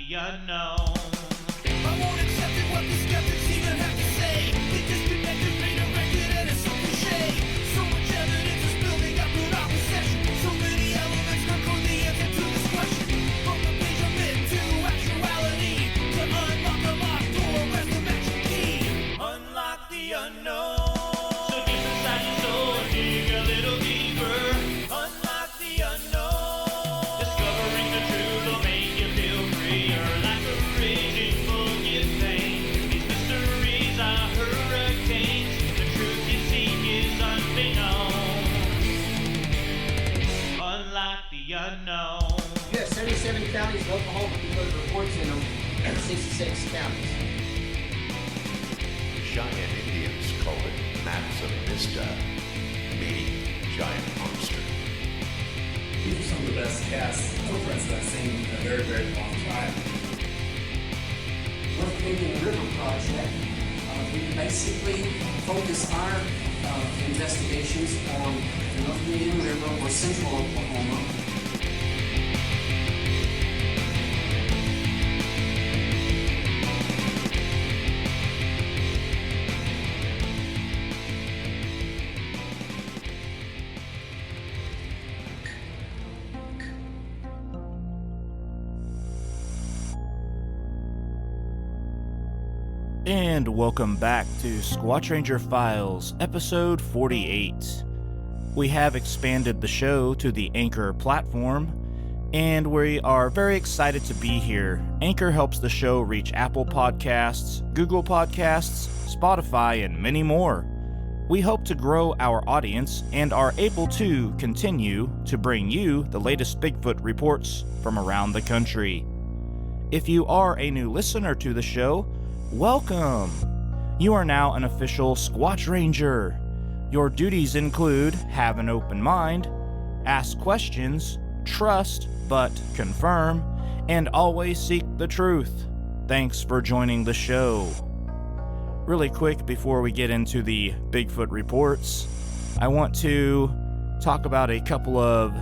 the unknown. I won't accept it, what the skeptics even have to say. The disconnected, made a record and it's so cliche. So much evidence is building up in our possession. So many elements come from the answer to this question. From the page of myth to actuality, to unlock a locked door, where's the magic key? Unlock the unknown. So deep inside your soul, dig a little deeper. Unlock the unknown. Discovering the truth will make you feel freer. Like a raging volcano. These mysteries are hurricanes. The truth you seek is unbeknown. Unlock the unknown. You have 77 counties in Oklahoma because reports in them, and 66 counties. Cheyenne Indians call it Mansa Vista, meaning giant monster. These are some of the best cast footprints that I've seen in a very, very long time. North Canadian River Project. We basically focus our investigations on the North Canadian River or central Oklahoma. And welcome back to Squatch Ranger Files, episode 48. We have expanded the show to the Anchor platform, and we are very excited to be here. Anchor helps the show reach Apple Podcasts, Google Podcasts, Spotify, and many more. We hope to grow our audience and are able to continue to bring you the latest Bigfoot reports from around the country. If you are a new listener to the show, welcome! You are now an official Squatch Ranger. Your duties include have an open mind, ask questions, trust but confirm, and always seek the truth. Thanks for joining the show. Really quick before we get into the Bigfoot reports, I want to talk about a couple of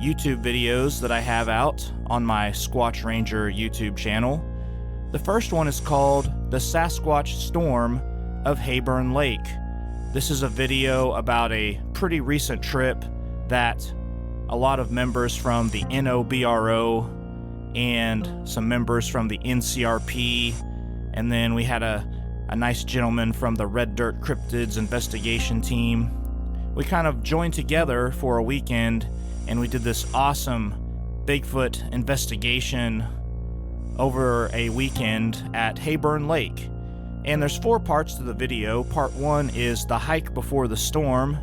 YouTube videos that I have out on my Squatch Ranger YouTube channel. The first one is called The Sasquatch Storm of Hayburn Lake. This is a video about a pretty recent trip that a lot of members from the NOBRO and some members from the NCRP, and then we had a nice gentleman from the Red Dirt Cryptids investigation team. We kind of joined together for a weekend and we did this awesome Bigfoot investigation over a weekend at Hayburn Lake. And there's 4 parts to the video. Part 1 is the hike before the storm.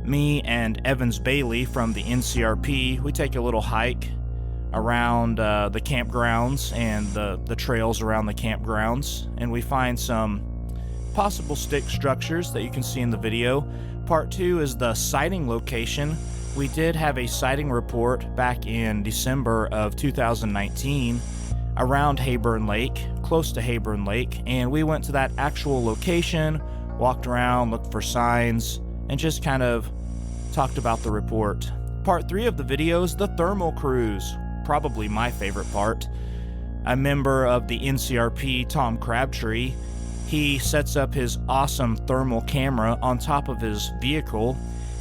Me and Evans Bailey from the NCRP, we take a little hike around the campgrounds and the trails around the campgrounds, and we find some possible stick structures that you can see in the video. Part 2 is the sighting location. We did have a sighting report back in December of 2019 around Hayburn Lake, close to Hayburn Lake, and we went to that actual location, walked around, looked for signs, and just kind of talked about the report. Part 3 of the video is the thermal cruise, probably my favorite part. A member of the NCRP, Tom Crabtree, he sets up his awesome thermal camera on top of his vehicle,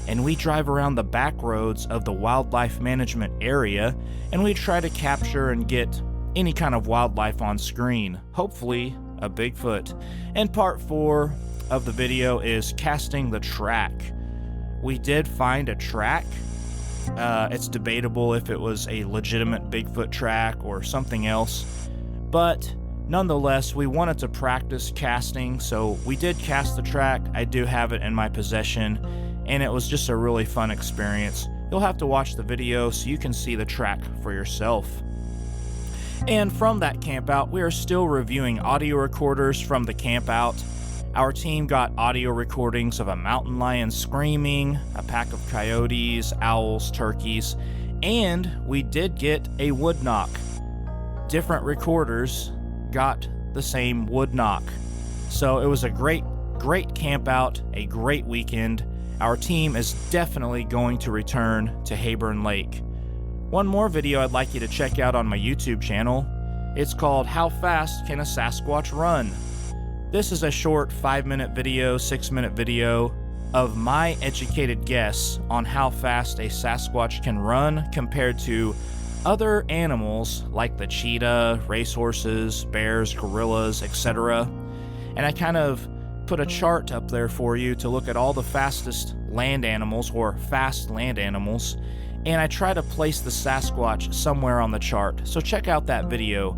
and we drive around the back roads of the wildlife management area, and we try to capture and get any kind of wildlife on screen, hopefully a Bigfoot. And part 4 of the video is casting the track. We did find a track. It's debatable if it was a legitimate Bigfoot track or something else, but nonetheless, we wanted to practice casting, so we did cast the track. I do have it in my possession, and it was just a really fun experience. You'll have to watch the video so you can see the track for yourself. And from that campout, we are still reviewing audio recorders from the campout. Our team got audio recordings of a mountain lion screaming, a pack of coyotes, owls, turkeys, and we did get a wood knock. Different recorders got the same wood knock. So it was a great campout, a great weekend. Our team is definitely going to return to Hayburn Lake. One more video I'd like you to check out on my YouTube channel It's called How Fast Can a Sasquatch Run? This is a short 5-minute video, 6-minute video of my educated guess on how fast a Sasquatch can run compared to other animals like the cheetah, racehorses, bears, gorillas, etc. And I kind of put a chart up there for you to look at all the fastest land animals or fast land animals, and I try to place the Sasquatch somewhere on the chart. So check out that video.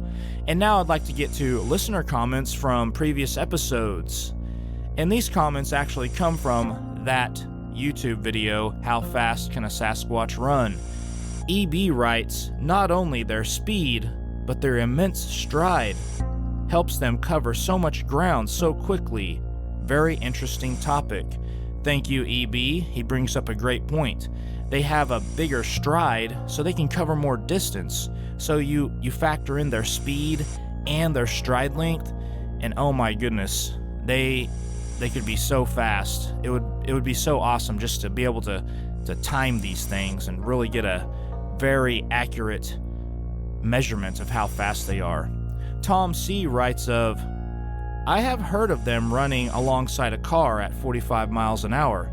And now I'd like to get to listener comments from previous episodes. And these comments actually come from that YouTube video, How Fast Can a Sasquatch Run? EB writes, not only their speed, but their immense stride helps them cover so much ground so quickly. Very interesting topic. Thank you, EB. He brings up a great point. They have a bigger stride, so they can cover more distance. So you factor in their speed and their stride length, and oh my goodness, they could be so fast. It would be so awesome just to be able to time these things and really get a very accurate measurement of how fast they are. Tom C. writes of, I have heard of them running alongside a car at 45 miles an hour,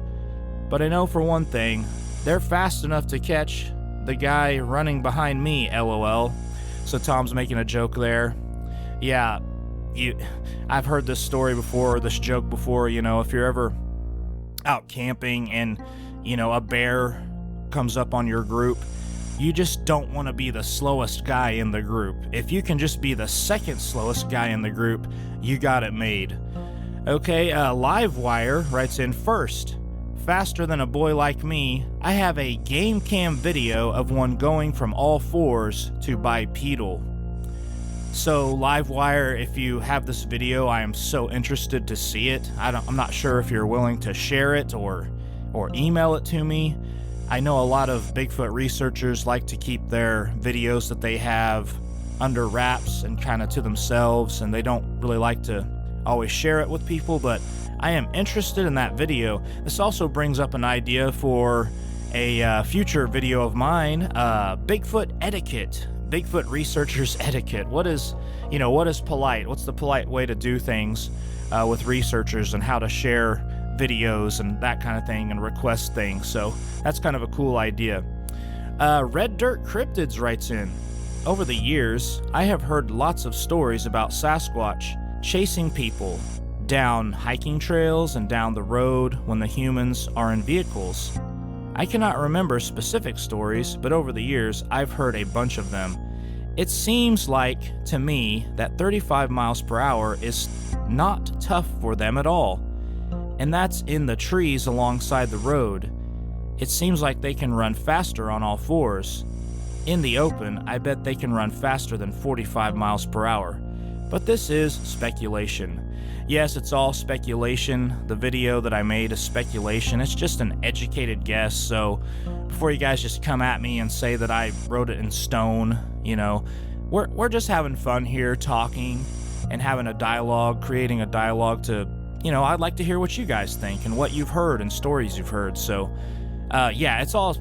but I know for one thing, they're fast enough to catch the guy running behind me, LOL. So Tom's making a joke there. Yeah, I've heard this story before, this joke before, if you're ever out camping and, a bear comes up on your group, you just don't want to be the slowest guy in the group. If you can just be the second slowest guy in the group, you got it made. Okay, Livewire writes in first. Faster than a boy like me, I have a game cam video of one going from all fours to bipedal. So Livewire, if you have this video, I am so interested to see it. I'm not sure if you're willing to share it or email it to me. I know a lot of Bigfoot researchers like to keep their videos that they have under wraps and kind of to themselves, and they don't really like to always share it with people, but I am interested in that video. This also brings up an idea for a future video of mine, Bigfoot etiquette, Bigfoot researchers etiquette. What is polite? What's the polite way to do things with researchers and how to share videos and that kind of thing and request things. So that's kind of a cool idea. Red Dirt Cryptids writes in, over the years, I have heard lots of stories about Sasquatch chasing people down hiking trails and down the road when the humans are in vehicles. I cannot remember specific stories, but over the years, I've heard a bunch of them. It seems like, to me, that 35 miles per hour is not tough for them at all. And that's in the trees alongside the road. It seems like they can run faster on all fours. In the open, I bet they can run faster than 45 miles per hour. But this is speculation. Yes, it's all speculation. The video that I made is speculation. It's just an educated guess, so before you guys just come at me and say that I wrote it in stone, we're just having fun here, talking and having a dialogue, creating a dialogue to, I'd like to hear what you guys think and what you've heard and stories you've heard. So, yeah, it's all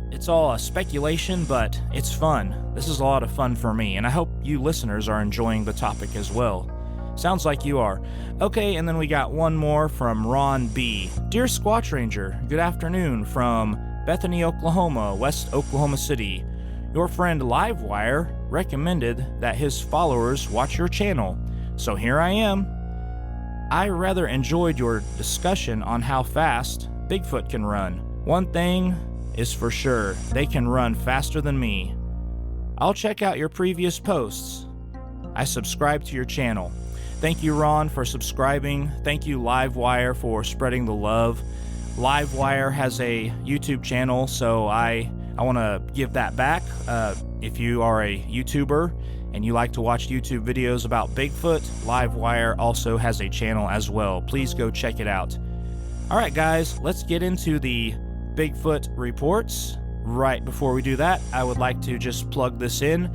a speculation, but it's fun. This is a lot of fun for me, and I hope you listeners are enjoying the topic as well. Sounds like you are. Okay, and then we got one more from Ron B. Dear Squatch Ranger, good afternoon from Bethany, Oklahoma, West Oklahoma City. Your friend Livewire recommended that his followers watch your channel, so here I am. I rather enjoyed your discussion on how fast Bigfoot can run. One thing is for sure, they can run faster than me. I'll check out your previous posts. I subscribe to your channel. Thank you, Ron, for subscribing. Thank you, Livewire, for spreading the love. Livewire has a YouTube channel, so I want to give that back. If you are a YouTuber and you like to watch YouTube videos about Bigfoot, Livewire also has a channel as well. Please go check it out. All right, guys, let's get into the Bigfoot reports. Right before we do that, I would like to just plug this in.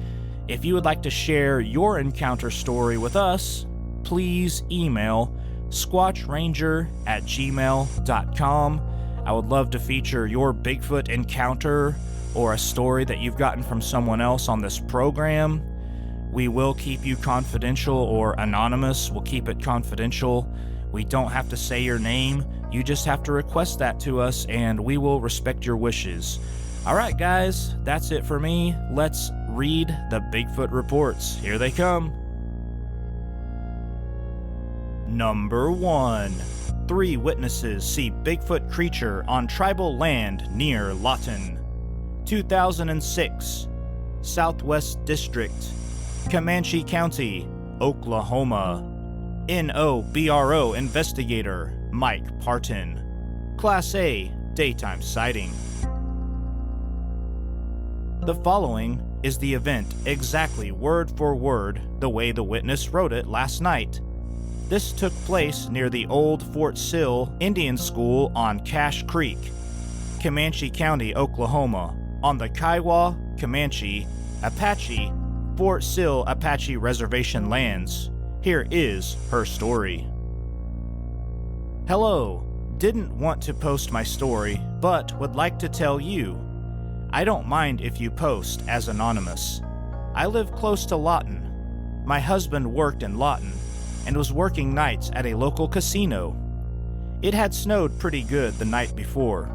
If you would like to share your encounter story with us, please email squatchranger@gmail.com. I would love to feature your Bigfoot encounter or a story that you've gotten from someone else on this program. We will keep you confidential, or anonymous. We'll keep it confidential. We don't have to say your name. You just have to request that to us, and we will respect your wishes. All right, guys, that's it for me. Let's read the Bigfoot reports. Here they come. Number 1. 3 witnesses see Bigfoot creature on tribal land near Lawton. 2006. Southwest District, Comanche County, Oklahoma. NOBRO investigator Mike Parton. Class A daytime sighting. The following is the event exactly word for word the way the witness wrote it last night. This took place near the old Fort Sill Indian School on Cache Creek, Comanche County, Oklahoma, on the Kiowa, Comanche, Apache, Fort Sill Apache Reservation lands. Here is her story. Hello. Didn't want to post my story, but would like to tell you. I don't mind if you post as anonymous. I live close to Lawton. My husband worked in Lawton and was working nights at a local casino. It had snowed pretty good the night before.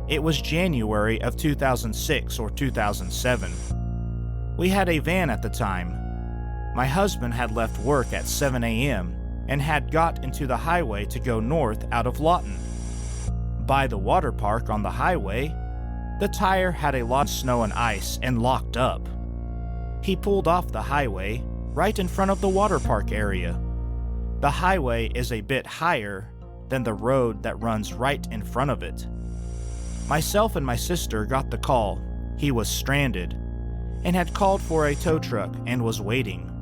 It was January of 2006 or 2007. We had a van at the time. My husband had left work at 7 a.m. and had got into the highway to go north out of Lawton. By the water park on the highway, the tire had a lot of snow and ice and locked up. He pulled off the highway right in front of the water park area. The highway is a bit higher than the road that runs right in front of it. Myself and my sister got the call. He was stranded and had called for a tow truck and was waiting.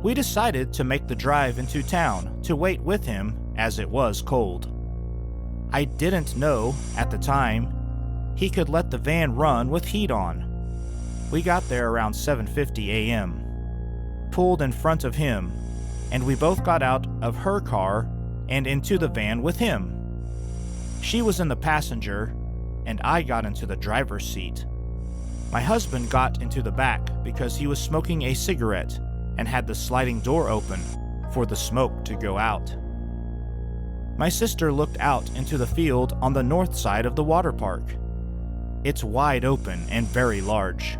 We decided to make the drive into town to wait with him as it was cold. I didn't know at the time he could let the van run with heat on. We got there around 7:50 a.m., pulled in front of him, and we both got out of her car and into the van with him. She was in the passenger, and I got into the driver's seat. My husband got into the back because he was smoking a cigarette and had the sliding door open for the smoke to go out. My sister looked out into the field on the north side of the water park. It's wide open and very large.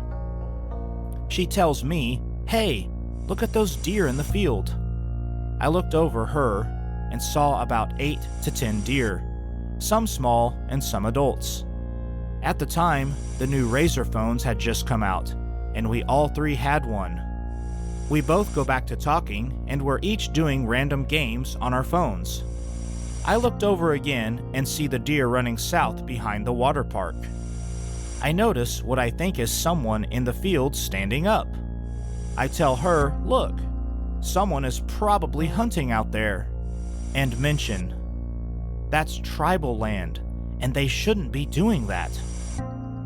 She tells me, "Hey, look at those deer in the field." I looked over her and saw about 8 to 10 deer, some small and some adults. At the time, the new Razr phones had just come out, and we all 3 had one. We both go back to talking, and we're each doing random games on our phones. I looked over again and see the deer running south behind the water park. I notice what I think is someone in the field standing up. I tell her, "Look, someone is probably hunting out there," and mention, "That's tribal land, and they shouldn't be doing that."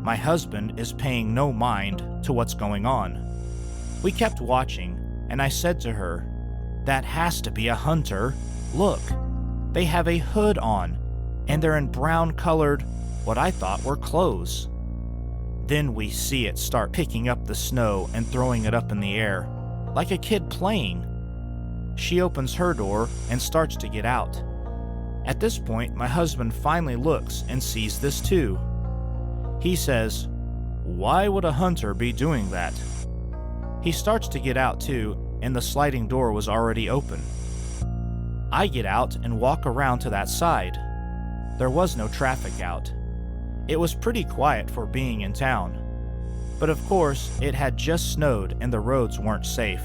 My husband is paying no mind to what's going on. We kept watching, and I said to her, "That has to be a hunter. Look, they have a hood on, and they're in brown-colored, what I thought were clothes." Then we see it start picking up the snow and throwing it up in the air, like a kid playing. She opens her door and starts to get out. At this point, my husband finally looks and sees this too. He says, "Why would a hunter be doing that?" He starts to get out too, and the sliding door was already open. I get out and walk around to that side. There was no traffic out. It was pretty quiet for being in town. But of course, it had just snowed and the roads weren't safe.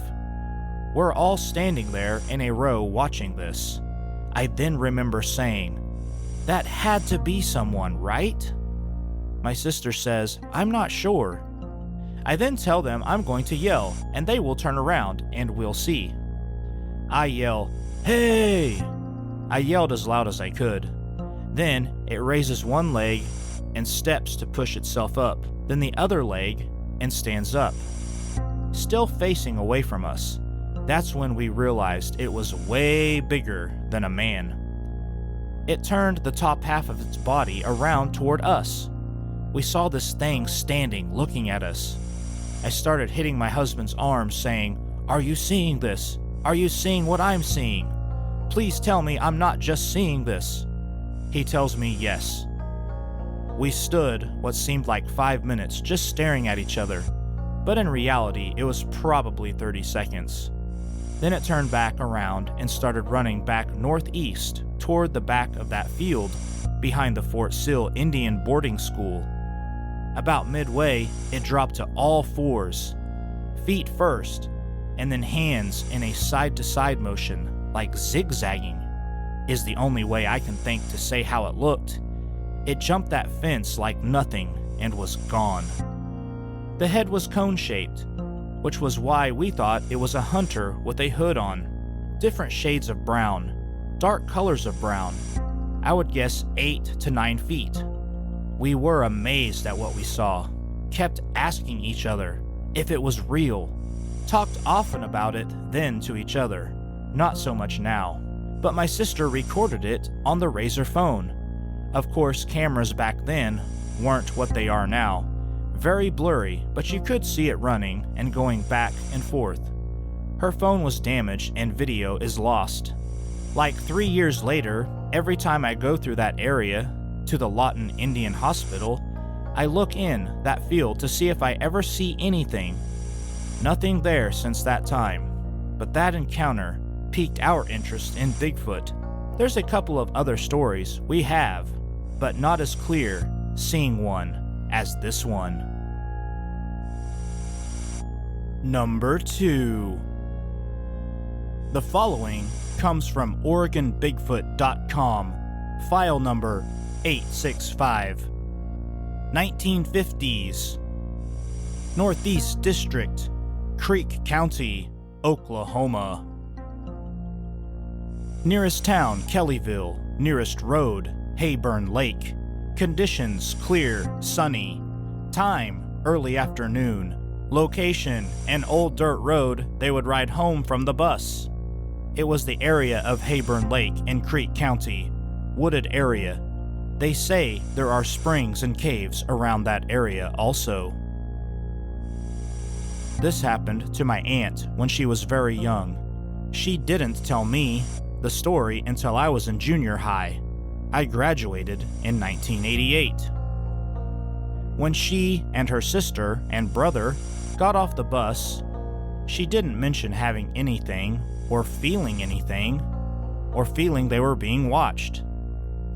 We're all standing there in a row watching this. I then remember saying, "That had to be someone, right?" My sister says, "I'm not sure." I then tell them I'm going to yell, and they will turn around, and we'll see. I yell, "Hey!" I yelled as loud as I could. Then it raises one leg and steps to push itself up, then the other leg and stands up, still facing away from us. That's when we realized it was way bigger than a man. It turned the top half of its body around toward us. We saw this thing standing looking at us. I started hitting my husband's arm saying, "Are you seeing this? Are you seeing what I'm seeing? Please tell me I'm not just seeing this." He tells me yes. We stood what seemed like 5 minutes just staring at each other, but in reality it was probably 30 seconds. Then it turned back around and started running back northeast toward the back of that field behind the Fort Sill Indian boarding school. About midway, it dropped to all fours, feet first, and then hands in a side-to-side motion, like zigzagging, is the only way I can think to say how it looked. It jumped that fence like nothing and was gone. The head was cone-shaped, which was why we thought it was a hunter with a hood on. Different shades of brown, dark colors of brown. I would guess 8 to 9 feet. We were amazed at what we saw, kept asking each other if it was real, talked often about it then to each other, not so much now, but my sister recorded it on the Razr phone. Of course, cameras back then weren't what they are now. Very blurry, but you could see it running and going back and forth. Her phone was damaged and video is lost. Like 3 years later, every time I go through that area, to the Lawton Indian Hospital, I look in that field to see if I ever see anything. Nothing there since that time, but that encounter piqued our interest in Bigfoot. There's a couple of other stories we have, but not as clear seeing one as this one. Number 2. The following comes from OregonBigfoot.com, file number 865. 1950s. Northeast District, Creek County, Oklahoma. Nearest town, Kellyville. Nearest road, Hayburn Lake. Conditions, clear, sunny. Time, early afternoon. Location, an old dirt road they would ride home from the bus. It was the area of Hayburn Lake in Creek County. Wooded area. They say there are springs and caves around that area also. This happened to my aunt when she was very young. She didn't tell me the story until I was in junior high. I graduated in 1988. When she and her sister and brother got off the bus, she didn't mention having anything or feeling anything or feeling they were being watched.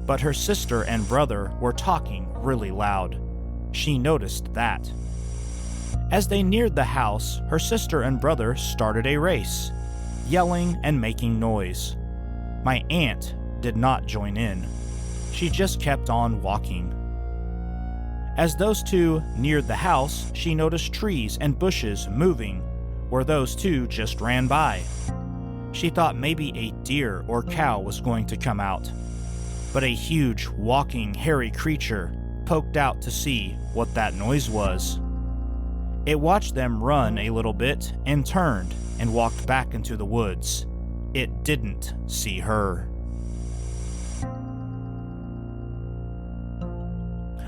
But her sister and brother were talking really loud. She noticed that. As they neared the house, her sister and brother started a race, yelling and making noise. My aunt did not join in. She just kept on walking. As those two neared the house, she noticed trees and bushes moving where those two just ran by. She thought maybe a deer or cow was going to come out, but a huge, walking, hairy creature poked out to see what that noise was. It watched them run a little bit and turned and walked back into the woods. It didn't see her.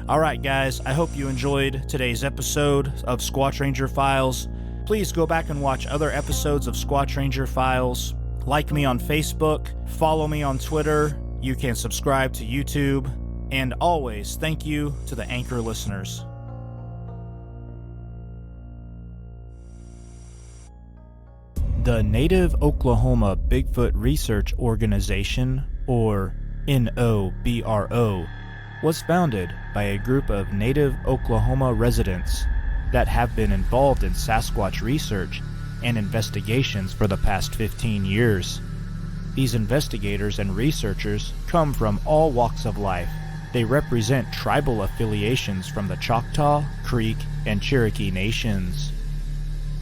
Alright guys, I hope you enjoyed today's episode of Squatch Ranger Files. Please go back and watch other episodes of Squatch Ranger Files. Like me on Facebook, follow me on Twitter, you can subscribe to YouTube, and always thank you to the Anchor listeners. The Native Oklahoma Bigfoot Research Organization, or NOBRO, was founded by a group of Native Oklahoma residents that have been involved in Sasquatch research and investigations for the past 15 years. These investigators and researchers come from all walks of life. They represent tribal affiliations from the Choctaw, Creek, and Cherokee nations.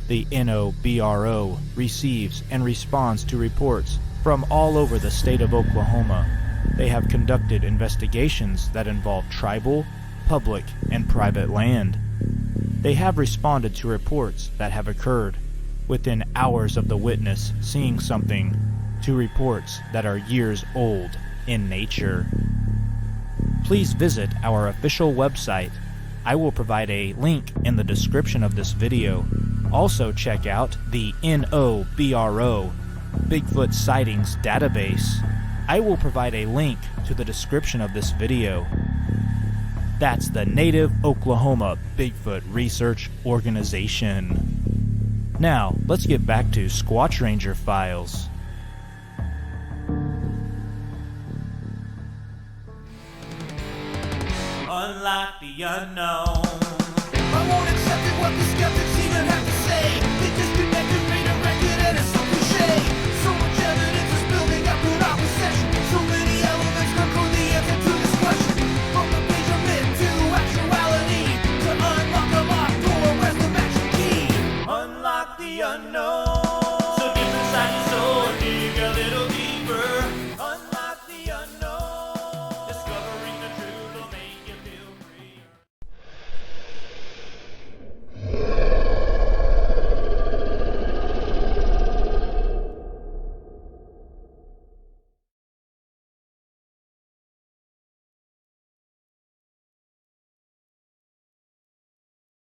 The NOBRO receives and responds to reports from all over the state of Oklahoma. They have conducted investigations that involve tribal, public, and private land. They have responded to reports that have occurred within hours of the witness seeing something, to reports that are years old in nature. Please visit our official website, I will provide a link in the description of this video. Also check out the NOBRO Bigfoot Sightings database. I will provide a link to the description of this video. That's the Native Oklahoma Bigfoot Research Organization. Now, let's get back to Squatch Ranger Files. Unlock the unknown. I won't accept it what the skeptics even have to say. They disconnected, made a record, and it's so cliche. So much evidence is building up in opposition. So many elements control the answer to this question. From the page of myth to actuality, to unlock the locked door, where's the magic key? Unlock the unknown.